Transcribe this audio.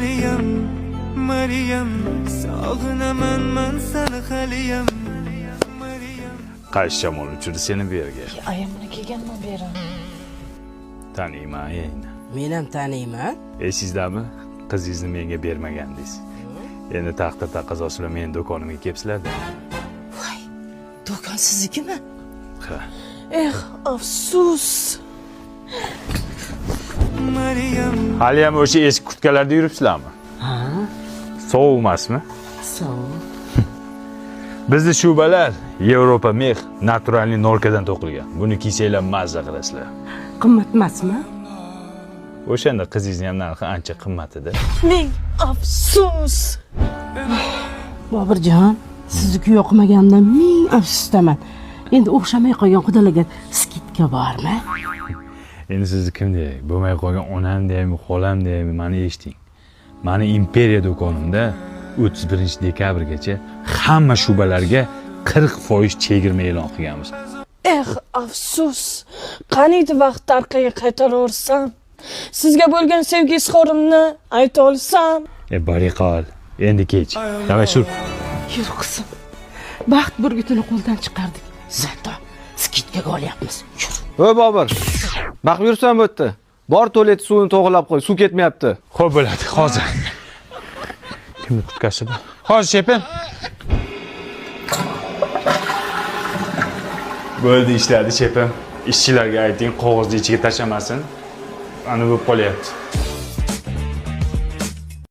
Maryam, Maryam, sog'inaman men seni haliyam. Qaysi shamol uchirdi seni bu yerga? Ayamni kelganman bu yerga. Taniyman endi. Men ham taniyman. Sizdami? Qizingizni menga bermagandingiz. Endi taqdir taqozosi bilan meni do'konimga kelibsizlar-da. Voy, do'kon siznikimi? Ha. Afsus. Maryam, Hali ham o'sha eski kurtkalarda yuribsizlarmi? Ha, Sovuq emasmi? sovuq. Bizni shubalar Yevropa mex naturalniy nolkadan to'qilgan. Buni kiysanglar mazza qilasizlar. Qimmat emasmi? O'shanda qizingizni ham narxi ancha qimmat edi. Ming afsus. Bobirjon, sizniki yoqmaganidan ming afsusdaman. Endi o'xshamay qolgan xudolarga skitka bormi? Endi sizni kim deyay? Bo'lmay qolgan onam deymi, xolam deymi, mani eshiting. Mani imperiya do'konimda 31-dekabrgacha hamma shubalarga 40% chegirma e'lon qilganmiz. Afsus. Qaniydi vaqt orqaga qaytaraversam, sizga bo'lgan sevgi izhorimni ayta olsam. Bari qol. Endi kech. Davay sur. Yur qizim. Baxt burgutini qo'ldan chiqardik. Zato skitkaga olyapmiz. Yur. Voy Bobur. Baqib yursan bu yerda. Bor tualet suvini to'g'rilab qo'y, suv ketmayapti. Xo'p bo'ladi, hozir. Kimni qutkasi bu? Hozir chepin. Bo'ldi ishladi chepin. Ishchilarga ayting, qog'ozni ichiga tashlamasin. Ana bu qolyapti.